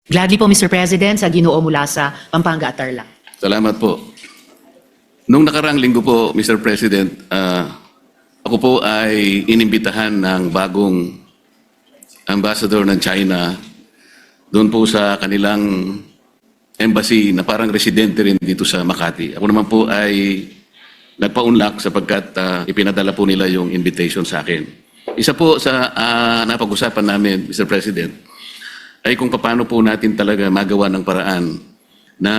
Gladly po, Mr. President, sa Ginoo mula sa Pampanga at Tarlac. Salamat po. Nung nakaraang linggo po, Mr. President, ako po ay inimbitahan ng bagong ambassador ng China doon po sa kanilang embassy na parang residente rin dito sa Makati. Ako naman po ay nagpaunlak sapagkat ipinadala po nila yung invitation sa akin. Isa po sa napag-usapan namin, Mr. President, ay kung paano po natin talaga magawa ng paraan na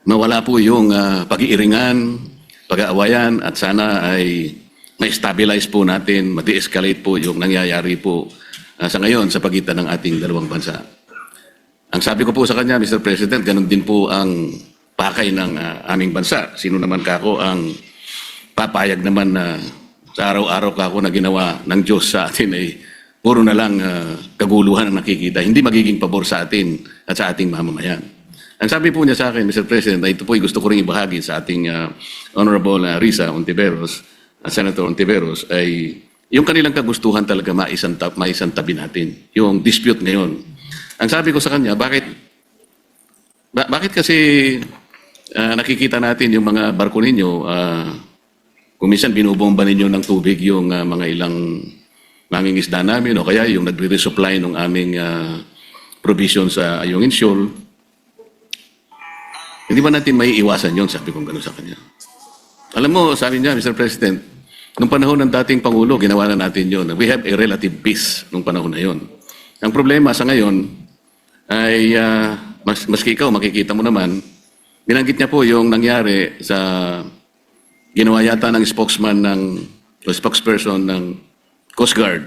mawala po yung pag-iiringan, pag-aawayan at sana ay ma-stabilize po natin, ma-de-escalate po yung nangyayari po sa ngayon sa pagitan ng ating dalawang bansa. Ang sabi ko po sa kanya, Mr. President, ganun din po ang pakay ng aming bansa. Sino naman kako ang papayag naman na sa araw-araw kako na ginawa ng Diyos sa atin ay puro na lang kaguluhan ang nakikita. Hindi magiging pabor sa atin at sa ating mamamayan. Ang sabi po niya sa akin, Mr. President, ay ito po ay gusto ko rin ibahagi sa ating Honorable Risa Ontiveros, Senator Ontiveros, ay yung kanilang kagustuhan talaga maisantabi natin. Yung dispute ngayon. Ang sabi ko sa kanya, bakit kasi nakikita natin yung mga barko ninyo, kung minsan binubomba ninyo ng tubig yung mga ilang mangingisda namin o kaya yung nagre-resupply ng aming provision sa Ayungin Shoal. Hindi ba natin may iwasan yun? Sabi kong gano'n sa kanya. Alam mo, sabi niya, Mr. President, nung panahon ng dating Pangulo, ginawa na natin yun. We have a relative peace nung panahon na yun. Ang problema sa ngayon ay, maski ikaw, makikita mo naman, binanggit niya po yung nangyari sa ginawa yata ng spokesperson ng Coast Guard.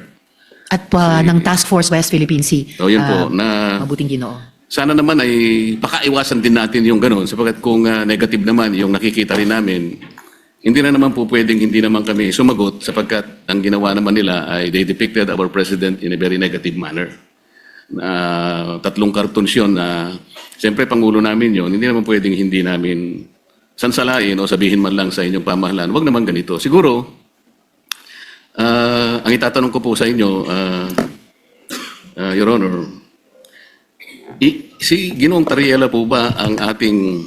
At ng Task Force West Philippine Sea. So yun po, na Mabuting Ginoo. sana naman ay pakaiwasan din natin yung gano'n sapagkat kung negative naman yung nakikita rin namin, hindi na naman po pwedeng hindi naman kami sumagot sapagkat ang ginawa naman nila ay they depicted our president in a very negative manner. Tatlong cartoons yun na siyempre Pangulo namin yun, hindi naman pwedeng hindi namin sansalain o sabihin man lang sa inyong pamahalaan, wag naman ganito. Siguro, ang itatanong ko po sa inyo, Your Honor, si Ginoong Tariela po ba ang ating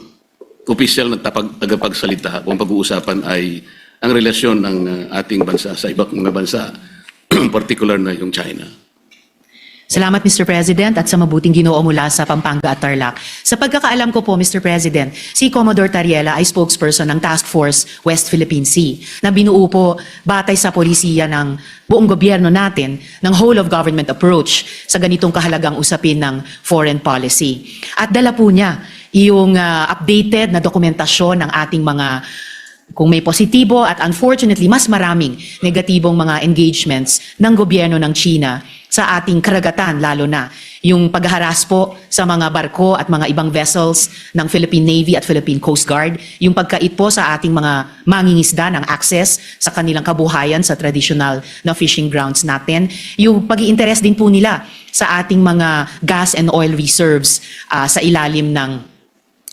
opisyal na tagapagsalita kung pag-uusapan ay ang relasyon ng ating bansa sa ibang mga bansa, particular na yung China? Salamat, Mr. President, at sa mabuting Ginoo mula sa Pampanga at Tarlac. Sa pagkakaalam ko po, Mr. President, si Commodore Tariela ay spokesperson ng Task Force West Philippine Sea na binuo po batay sa polisiya ng buong gobyerno natin ng whole-of-government approach sa ganitong kahalagang usapin ng foreign policy. At dala po niya yung updated na dokumentasyon ng ating mga kung may positibo at unfortunately mas maraming negatibong mga engagements ng gobyerno ng China sa ating karagatan, lalo na yung paghaharas po sa mga barko at mga ibang vessels ng Philippine Navy at Philippine Coast Guard, yung pagkait po sa ating mga mangingisda ng access sa kanilang kabuhayan sa traditional na fishing grounds natin, yung pag-i-interest din po nila sa ating mga gas and oil reserves sa ilalim ng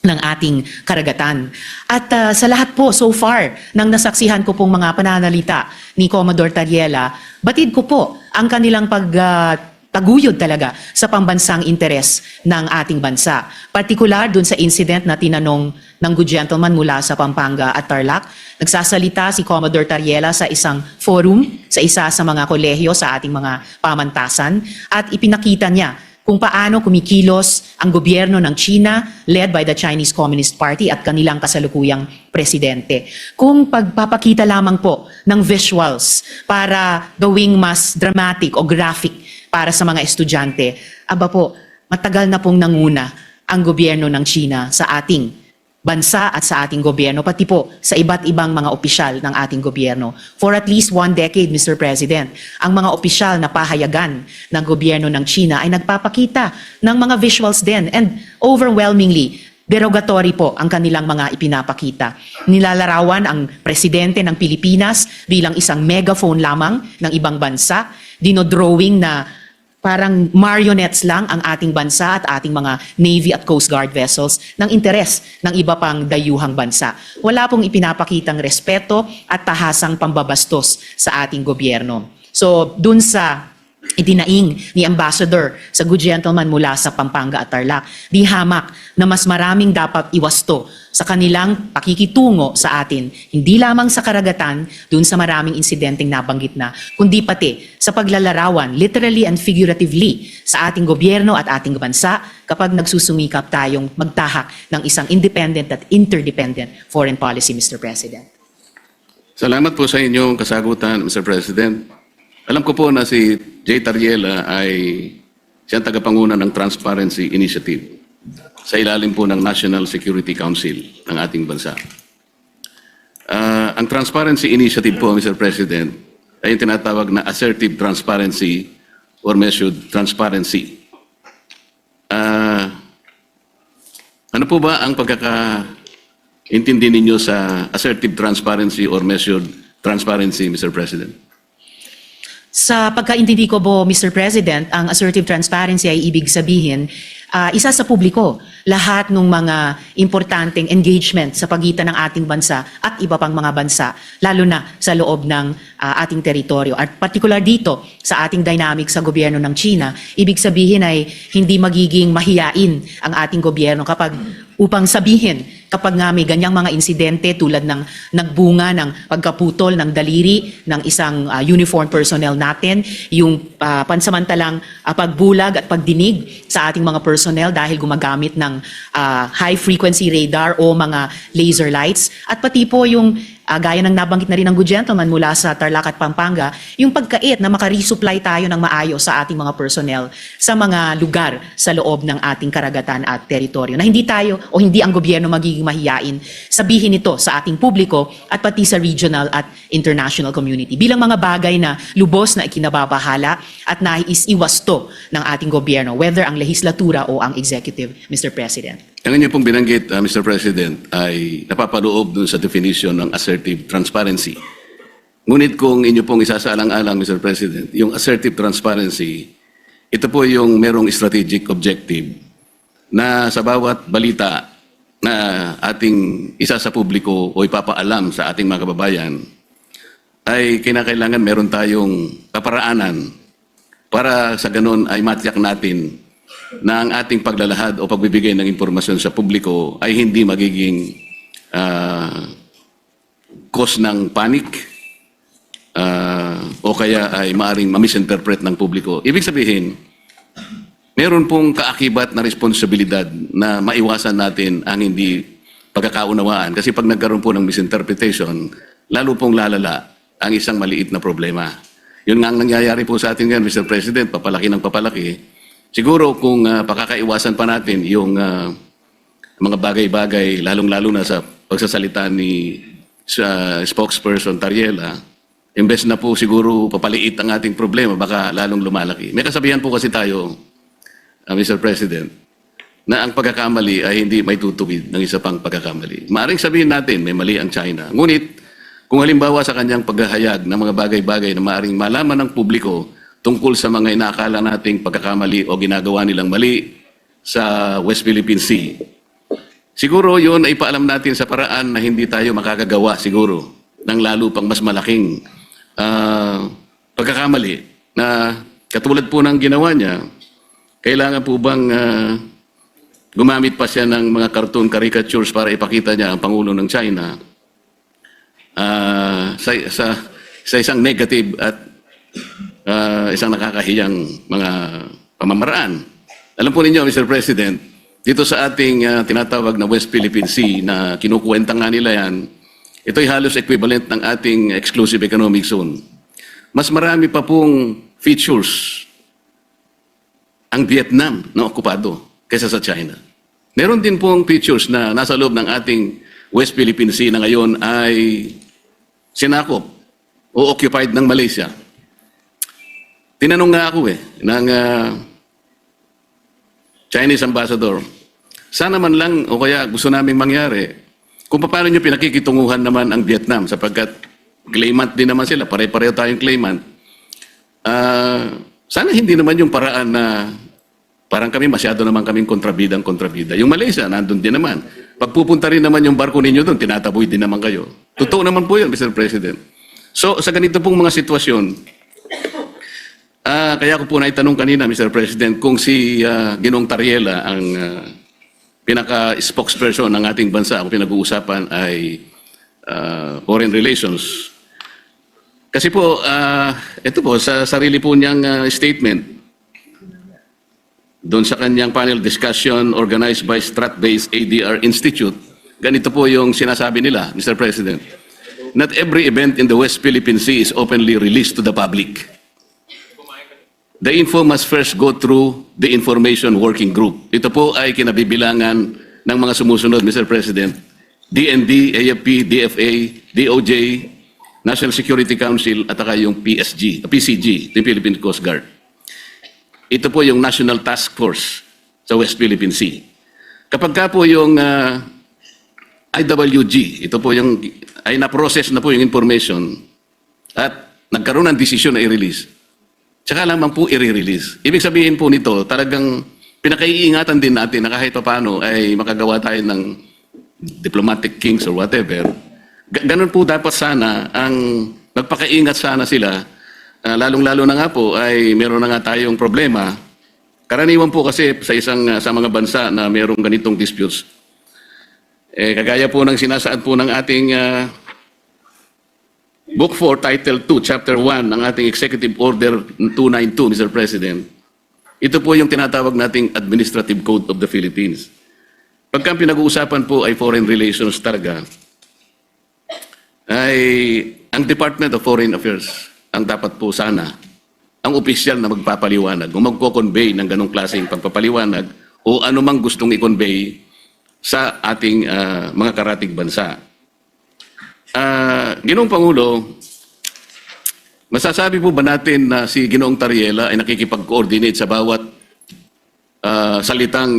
ating karagatan. At sa lahat po, so far, nang nasaksihan ko pong mga pananalita ni Commodore Tariela, batid ko po ang kanilang pagtaguyod talaga sa pambansang interes ng ating bansa. Partikular dun sa incident na tinanong ng good gentleman mula sa Pampanga at Tarlac, nagsasalita si Commodore Tariela sa isang forum, sa isa sa mga kolehiyo sa ating mga pamantasan, at ipinakita niya kung paano kumikilos ang gobyerno ng China led by the Chinese Communist Party at kanilang kasalukuyang presidente. Kung pagpapakita lamang po ng visuals para gawing mas dramatic o graphic para sa mga estudyante, aba po, matagal na pong nanguna ang gobyerno ng China sa ating bansa at sa ating gobyerno, pati po sa iba't ibang mga opisyal ng ating gobyerno. For at least 1 decade, Mr. President, ang mga opisyal na pahayagan ng gobyerno ng China ay nagpapakita ng mga visuals din and overwhelmingly, derogatory po ang kanilang mga ipinapakita. Nilalarawan ang presidente ng Pilipinas bilang isang megaphone lamang ng ibang bansa, dinodrawing na parang marionettes lang ang ating bansa at ating mga Navy at Coast Guard vessels ng interes ng iba pang dayuhang bansa. Wala pong ipinapakitang respeto at tahasang pambabastos sa ating gobyerno. So, dun sa Idinaing ni Ambassador sa good gentleman mula sa Pampanga at Tarlac. Di hamak na mas maraming dapat iwasto sa kanilang pakikitungo sa atin, hindi lamang sa karagatan, dun sa maraming insidenteng nabanggit na, kundi pati sa paglalarawan, literally and figuratively, sa ating gobyerno at ating bansa kapag nagsusumikap tayong magtahak ng isang independent at interdependent foreign policy, Mr. President. Salamat po sa inyong kasagutan, Mr. President. Alam ko po na si Jay Tariela ay siyang tagapanguna ng Transparency Initiative sa ilalim po ng National Security Council ng ating bansa. Ang Transparency Initiative po, Mr. President, ay yung tinatawag na assertive transparency or measured transparency. Ano po ba ang pagkakaintindi ninyo sa assertive transparency or measured transparency, Mr. President? Sa pagkaintindi ko po, Mr. President, ang assertive transparency ay ibig sabihin, isa sa publiko, lahat ng mga importanteng engagement sa pagitan ng ating bansa at iba pang mga bansa, lalo na sa loob ng ating teritoryo. At particular dito, sa ating dynamic sa gobyerno ng China, ibig sabihin ay hindi magiging mahiyain ang ating gobyerno upang sabihin kapag nga may ganyang mga insidente tulad ng nagbunga ng pagkaputol ng daliri ng isang uniformed personnel natin, yung pansamantalang pagbulag at pagdinig sa ating mga personnel dahil gumagamit ng high frequency radar o mga laser lights, at pati po yung gaya ng nabanggit na rin ng good gentleman mula sa Tarlac at Pampanga, yung pagkait na makaresupply tayo ng maayos sa ating mga personnel sa mga lugar sa loob ng ating karagatan at teritoryo. Na hindi tayo o hindi ang gobyerno magiging mahiyain sabihin ito sa ating publiko at pati sa regional at international community bilang mga bagay na lubos na ikinababahala at naiiwasto ng ating gobyerno, whether ang lehislatura o ang executive, Mr. President. Ang inyo pong binanggit, Mr. President, ay napapaloob dun sa definition ng assertive transparency. Ngunit kung inyo pong isasaalang-alang, Mr. President, yung assertive transparency, ito po yung merong strategic objective na sa bawat balita na ating isa sa publiko o ipapaalam sa ating mga kababayan, ay kinakailangan meron tayong kaparaanan para sa ganun ay matiyak natin na ang ating paglalahad o pagbibigay ng impormasyon sa publiko ay hindi magiging cause ng panic o kaya ay maaring ma-misinterpret ng publiko. Ibig sabihin, meron pong kaakibat na responsibilidad na maiwasan natin ang hindi pagkakaunawaan. Kasi pag nagkaroon po ng misinterpretation, lalo pong lalala ang isang maliit na problema. Yun nga ang nangyayari po sa atin ngayon, Mr. President, papalaki ng papalaki. Siguro kung pakakaiwasan pa natin yung mga bagay-bagay, lalong-lalo na sa pagsasalita ni spokesperson Tariela, imbes na po siguro papaliit ang ating problema, baka lalong lumalaki. May kasabihan po kasi tayo, Mr. President, na ang pagkakamali ay hindi may tutuwid ng isa pang pagkakamali. Maaring sabihin natin may mali ang China. Ngunit, kung halimbawa sa kanyang paghahayag ng mga bagay-bagay na maaring malaman ng publiko tungkol sa mga inaakala nating pagkakamali o ginagawa nilang mali sa West Philippine Sea, siguro yun ay paalam natin sa paraan na hindi tayo makakagawa siguro ng lalo pang mas malaking pagkakamali na katulad po ng ginawa niya. Kailangan po bang gumamit pa siya ng mga cartoon caricatures para ipakita niya ang Pangulo ng China sa isang negative at isang nakakahiyang mga pamamaraan? Alam po ninyo, Mr. President, dito sa ating tinatawag na West Philippine Sea na kinukuwenta nga nila yan, ito'y halos equivalent ng ating exclusive economic zone. Mas marami pa pong features ang Vietnam na okupado kaysa sa China. Meron din pong features na nasa loob ng ating West Philippine Sea na ngayon ay sinakop o occupied ng Malaysia. Tinanong nga ako ng Chinese ambassador, sana man lang o kaya gusto naming mangyari kung paano nyo pinakikitunguhan naman ang Vietnam sapagkat claimant din naman sila, pare-pareho tayong claimant. Sana hindi naman yung paraan na parang kami masyado naman kaming kontrabida. Yung Malaysia, nandun din naman. Pagpupunta rin naman yung barko ninyo doon, tinataboy din naman kayo. Totoo naman po yun, Mr. President. So, sa ganito pong mga sitwasyon, Kaya ko po naitanong kanina, Mr. President, kung si Ginong Tariela ang pinaka-spokesperson ng ating bansa, kung pinag-uusapan ay foreign relations. Kasi po, ito po, sa sarili po niyang statement, doon sa kanyang panel discussion organized by Strat-based ADR Institute, ganito po yung sinasabi nila, Mr. President. Not every event in the West Philippine Sea is openly released to the public. The info must first go through the Information Working Group. Ito po ay kinabibilangan ng mga sumusunod, Mr. President. DND, AFP, DFA, DOJ, National Security Council, at saka yung PCG, the Philippine Coast Guard. Ito po yung National Task Force sa West Philippine Sea. Kapag ka po yung IWG, ito po yung, ay na-process na po yung information at nagkaroon ng desisyon na i-release, tsaka lamang po i-release. Ibig sabihin po nito, talagang pinakaiingatan din natin na kahit paano ay makagawa tayo ng diplomatic kings or whatever. Ganun po dapat sana ang magpakaingat sana sila. Lalong-lalo na nga po ay meron na nga tayong problema. Karaniwan po kasi sa mga bansa na merong ganitong disputes. Kagaya po ng sinasaad po ng ating Book 4, Title 2, Chapter 1 ng ating Executive Order 292, Mr. President. Ito po yung tinatawag nating Administrative Code of the Philippines. Pagka pinag-uusapan po ay foreign relations talaga, ay ang Department of Foreign Affairs ang dapat po sana ang opisyal na magpapaliwanag o magko-convey ng ganong klaseng pagpapaliwanag o anumang gustong i-convey sa ating mga karatig bansa. Ginoong Pangulo, masasabi po ba natin na si Ginoong Tariela ay nakikipag-coordinate sa bawat salitang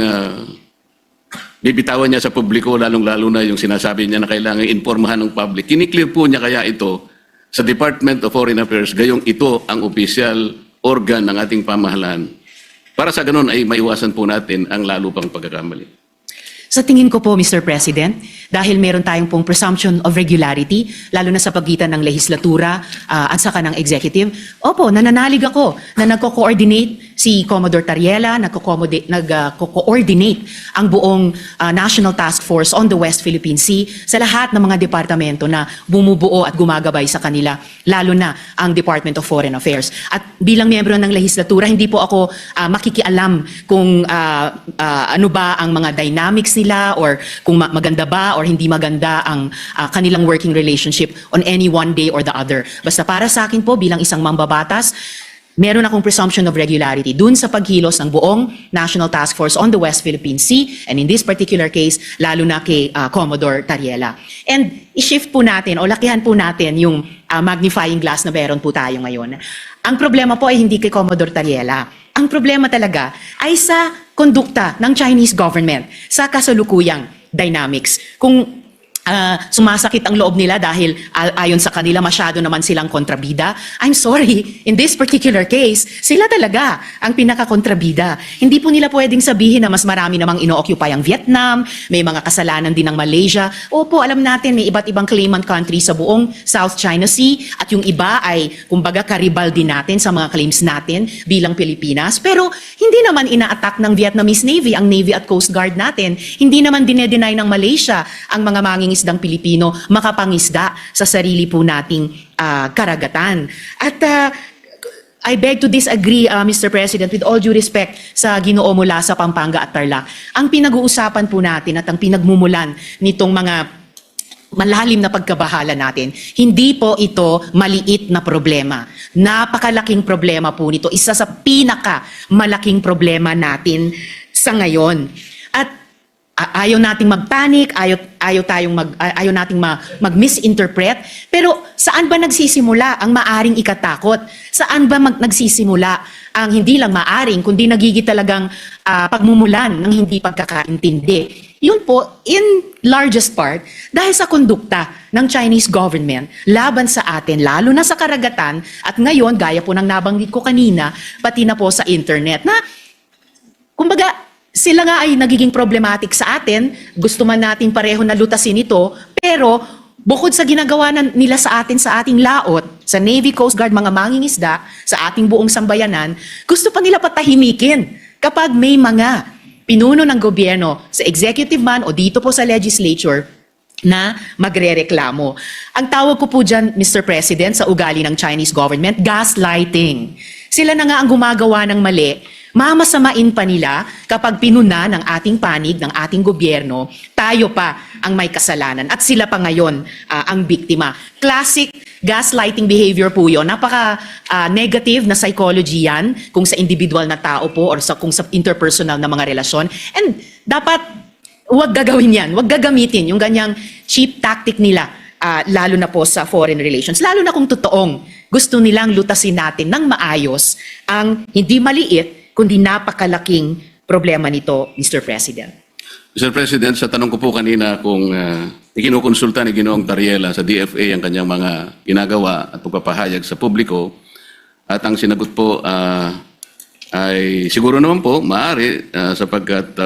bibitawan niya sa publiko, lalong-lalo na yung sinasabi niya na kailangan informahan ng public? Kiniklear po niya kaya ito sa Department of Foreign Affairs, gayong ito ang official organ ng ating pamahalaan. Para sa ganun ay maiwasan po natin ang lalo pang pagkakamali. Sa tingin ko po, Mr. President, dahil meron tayong pong presumption of regularity, lalo na sa pagitan ng lehislatura at saka ng executive, opo, nananalig ako na nagko-coordinate si Commodore Tariela, nagko-coordinate ang buong National Task Force on the West Philippine Sea sa lahat ng mga departamento na bumubuo at gumagabay sa kanila, lalo na ang Department of Foreign Affairs. At bilang miyembro ng lehislatura, hindi po ako makikialam kung ano ba ang mga dynamics nila or kung maganda ba or hindi maganda ang kanilang working relationship on any one day or the other. Basta para sa akin po bilang isang mambabatas, meron akong presumption of regularity dun sa paghilos ng buong National Task Force on the West Philippine Sea and in this particular case, lalo na kay Commodore Tariela. And i-shift po natin o lakihan po natin yung magnifying glass na meron po tayo ngayon. Ang problema po ay hindi kay Commodore Tariela. Ang problema talaga ay sa kondukta ng Chinese government sa kasalukuyang dynamics. Kung sumasakit ang loob nila dahil ayon sa kanila masyado naman silang kontrabida, I'm sorry, in this particular case, sila talaga ang pinaka-kontrabida. Hindi po nila pwedeng sabihin na mas marami namang ino-occupy ang Vietnam, may mga kasalanan din ng Malaysia. Opo, alam natin may iba't ibang claimant country sa buong South China Sea at yung iba ay kumbaga karibal din natin sa mga claims natin bilang Pilipinas. Pero hindi naman ina-attack ng Vietnamese Navy ang Navy at Coast Guard natin. Hindi naman dinedenay ng Malaysia ang mga mangingisdang Pilipino makapangisda sa sarili po nating karagatan. At I beg to disagree, Mr. President, with all due respect sa Ginoo mula sa Pampanga at Tarlac. Ang pinag-uusapan po natin at ang pinagmumulan nitong mga malalim na pagkabahala natin, hindi po ito maliit na problema. Napakalaking problema po nito. Isa sa pinaka-malaking problema natin sa ngayon. At ayaw nating magpanic, ayaw nating mag-misinterpret, pero saan ba nagsisimula ang maaring ikatakot? Saan ba nagsisimula ang hindi lang maaring, kundi nagigit talagang pagmumulan ng hindi pagkakaintindi? Yun po, in largest part, dahil sa kondukta ng Chinese government laban sa atin, lalo na sa karagatan, at ngayon, gaya po ng nabanggit ko kanina, pati na po sa internet, na kumbaga, sila nga ay nagiging problematic sa atin, gusto man nating pareho na lutasin ito, pero bukod sa ginagawa nila sa atin sa ating laot, sa Navy, Coast Guard, mga mangingisda, sa ating buong sambayanan, gusto pa nila patahimikin kapag may mga pinuno ng gobyerno sa executive man o dito po sa legislature na magrereklamo. Ang tawag ko po dyan, Mr. President, sa ugali ng Chinese government, gaslighting. Sila na nga ang gumagawa ng mali, mamasamain pa nila kapag pinuna ng ating panig, ng ating gobyerno, tayo pa ang may kasalanan at sila pa ngayon ang biktima. Classic gaslighting behavior po yun. Napaka-negative na psychology yan kung sa individual na tao po or kung sa interpersonal na mga relasyon. And dapat huwag gagawin yan, huwag gagamitin yung ganyang cheap tactic nila, lalo na po sa foreign relations. Lalo na kung totoong gusto nilang lutasin natin ng maayos ang hindi maliit, kundi napakalaking problema nito, Mr. President. Mr. President, sa tanong ko po kanina kung ikinukonsulta ni Ginoong Tariela sa DFA ang kanyang mga ginagawa at pagpapahayag sa publiko, at ang sinagot po ay siguro naman po, maaari sapagkat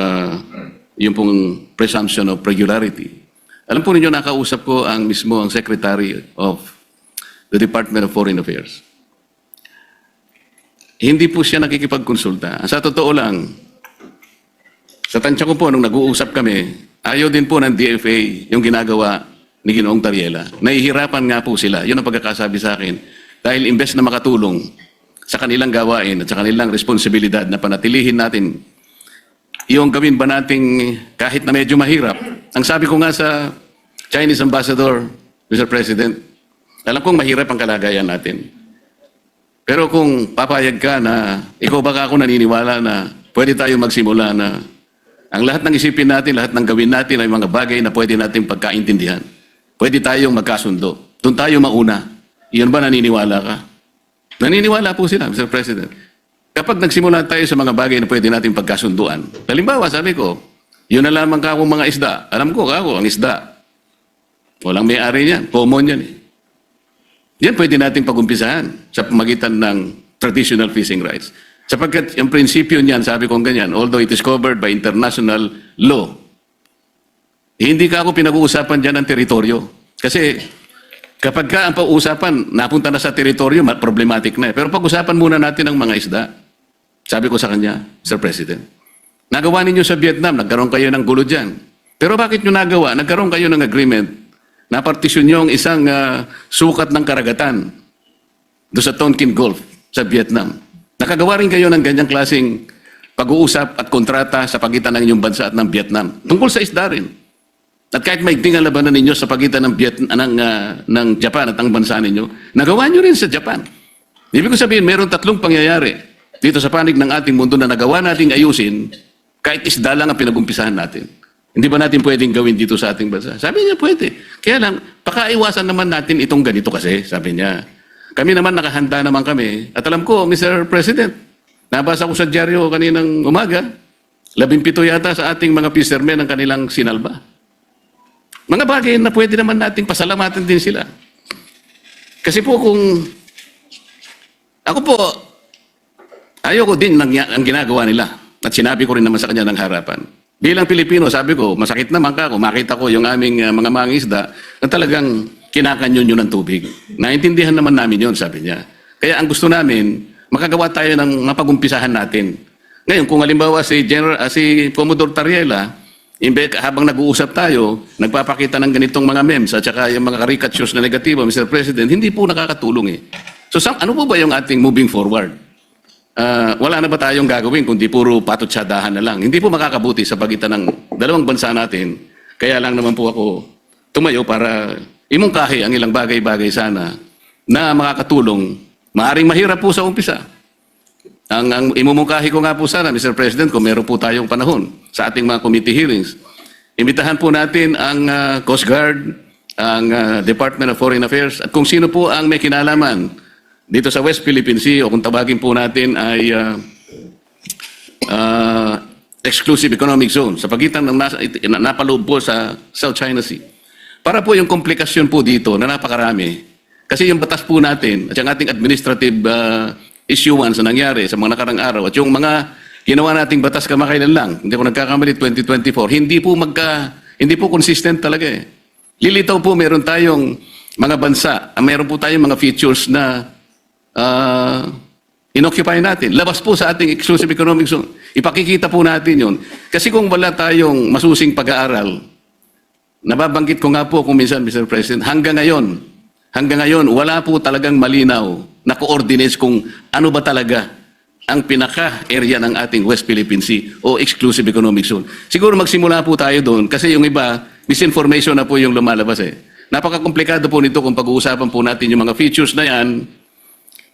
yung pong presumption of regularity. Alam po ninyo, nakausap ko ang mismo ang Secretary of the Department of Foreign Affairs. Hindi po siya nakikipagkonsulta. Sa totoo lang, sa tansya ko po, nung nag-uusap kami, ayaw din po ng DFA yung ginagawa ni Ginoong Tariela. Nahihirapan nga po sila. Yun ang pagkakasabi sa akin. Dahil imbes na makatulong sa kanilang gawain at sa kanilang responsibilidad na panatilihin natin yung gawin ba nating kahit na medyo mahirap. Ang sabi ko nga sa Chinese Ambassador, Mr. President, alam kong mahirap ang kalagayan natin. Pero kung papayag ka na, ikaw baka ako naniniwala na pwede tayo magsimula na ang lahat ng isipin natin, lahat ng gawin natin ay mga bagay na pwede natin pagkaintindihan. Pwede tayong magkasundo. Doon tayo mauna. Iyan ba naniniwala ka? Naniniwala po sila, Mr. President. Kapag nagsimula tayo sa mga bagay na pwede natin pagkasunduan, halimbawa, sabi ko, yun na lamang ka akong mga isda. Alam ko, ako, ang isda. Walang may-ari niyan. Common yan eh. Yan pwede nating pag-umpisahan sa pamagitan ng traditional fishing rights. Sapagkat yung prinsipyo niyan, sabi kong ganyan, although it is covered by international law, hindi ka ako pinag-uusapan dyan ng teritoryo. Kasi kapag ka ang pag-uusapan, napunta na sa teritoryo, problematic na eh. Pero pag-usapan muna natin ang mga isda. Sabi ko sa kanya, Sir President, nagawa ninyo sa Vietnam, nagkaroon kayo ng gulo dyan. Pero bakit nyo nagawa? Nagkaroon kayo ng agreement na partisyon nyo ang isang sukat ng karagatan doon sa Tonkin Gulf sa Vietnam. Nakagawa rin kayo ng ganyang klaseng pag-uusap at kontrata sa pagitan ng inyong bansa at ng Vietnam. Tungkol sa isda rin. At kahit maigting ang labanan ninyo sa pagitan ng, ng Japan at ang bansa ninyo, nagawa nyo rin sa Japan. Ibig ko sabihin, meron tatlong pangyayari dito sa panig ng ating mundo na nagawa nating ayusin kahit isda lang ang pinag-umpisahan natin. Hindi ba natin pwedeng gawin dito sa ating bansa? Sabi niya, pwede. Kaya lang, pakaiwasan naman natin itong ganito kasi, sabi niya. Kami naman nakahanda naman kami. At alam ko, Mr. President, nabasa ko sa dyaryo kaninang umaga, 17 yata sa ating mga fishermen ang kanilang sinalba. Mga bagay na pwede naman nating pasalamatan din sila. Kasi po kung, ako po, ayoko din ang ginagawa nila. At sinabi ko rin naman sa kanya ng harapan. Bilang Pilipino, sabi ko, masakit naman ka kung makita ko yung aming mga mangisda na talagang kinakanyon yun ng tubig. Naintindihan naman namin yun, sabi niya. Kaya ang gusto namin, makagawa tayo ng mapagumpisahan natin. Ngayon, kung halimbawa si Commodore Tariela, habang nag-uusap tayo, nagpapakita ng ganitong mga memes at saka yung mga caricatures na negatibo, Mr. President, hindi po nakakatulong eh. So ano po ba yung ating moving forward? Wala na ba tayong gagawin kundi puro patutsyadahan na lang? Hindi po makakabuti sa pagitan ng dalawang bansa natin. Kaya lang naman po ako tumayo para imungkahi ang ilang bagay-bagay sana na makakatulong. Maaring mahirap po sa umpisa. Ang imumungkahi ko nga po sana, Mr. President, kung meron po tayong panahon sa ating mga committee hearings, imbitahan po natin ang Coast Guard, ang Department of Foreign Affairs, at kung sino po ang may kinalaman dito sa West Philippine Sea, o kung tawagin po natin ay Exclusive Economic Zone, sa pagitan ng napaloob po sa South China Sea. Para po yung komplikasyon po dito na napakarami, kasi yung batas po natin at yung ating administrative issuance na nangyari sa mga nakarang araw at yung mga ginawa nating batas kamakailan lang, hindi ko nagkakamali 2024, hindi po consistent talaga eh. Lilitaw po, meron tayong mga bansa, meron po tayong mga features na inoccupy natin. Labas po sa ating exclusive economic zone. Ipakikita po natin yun. Kasi kung wala tayong masusing pag-aaral, nababanggit ko nga po kung minsan, Mr. President, hanggang ngayon, wala po talagang malinaw na coordinates kung ano ba talaga ang pinaka-area ng ating West Philippine Sea o exclusive economic zone. Siguro magsimula po tayo doon kasi yung iba, misinformation na po yung lumalabas eh. Napaka-komplikado po nito kung pag-uusapan po natin yung mga features na yan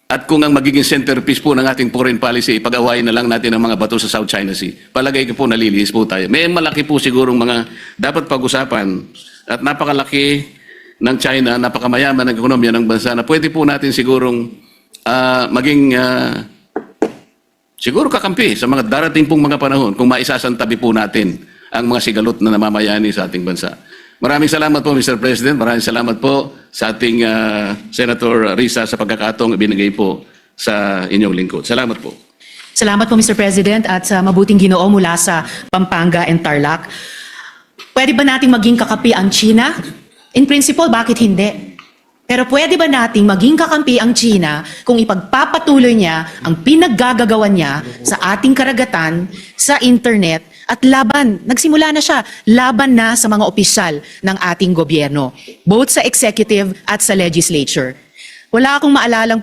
at kung ang magiging centerpiece po ng ating foreign policy, ipag-awayin na lang natin ang mga bato sa South China Sea. Palagay ko po nalilihis po tayo. May malaki po sigurong mga dapat pag-usapan at napakalaki ng China, napakamayaman ng ekonomiya ng bansa na pwede po natin sigurong maging siguro kakampi sa mga darating pong mga panahon kung maisasantabi po natin ang mga sigalot na namamayani sa ating bansa. Maraming salamat po, Mr. President. Maraming salamat po sa ating Senator Risa sa pagkakataong ibinigay po sa inyong lingkod. Salamat po. Salamat po, Mr. President, at sa mabuting Ginoo mula sa Pampanga and Tarlac. Pwede ba nating maging kakapi ang China? In principle, bakit hindi? Pero pwede ba nating maging kakampi ang China kung ipagpapatuloy niya ang pinaggagawan niya sa ating karagatan, sa internet, at nagsimula na siya, laban na sa mga opisyal ng ating gobyerno, both sa executive at sa legislature. Wala akong maalalang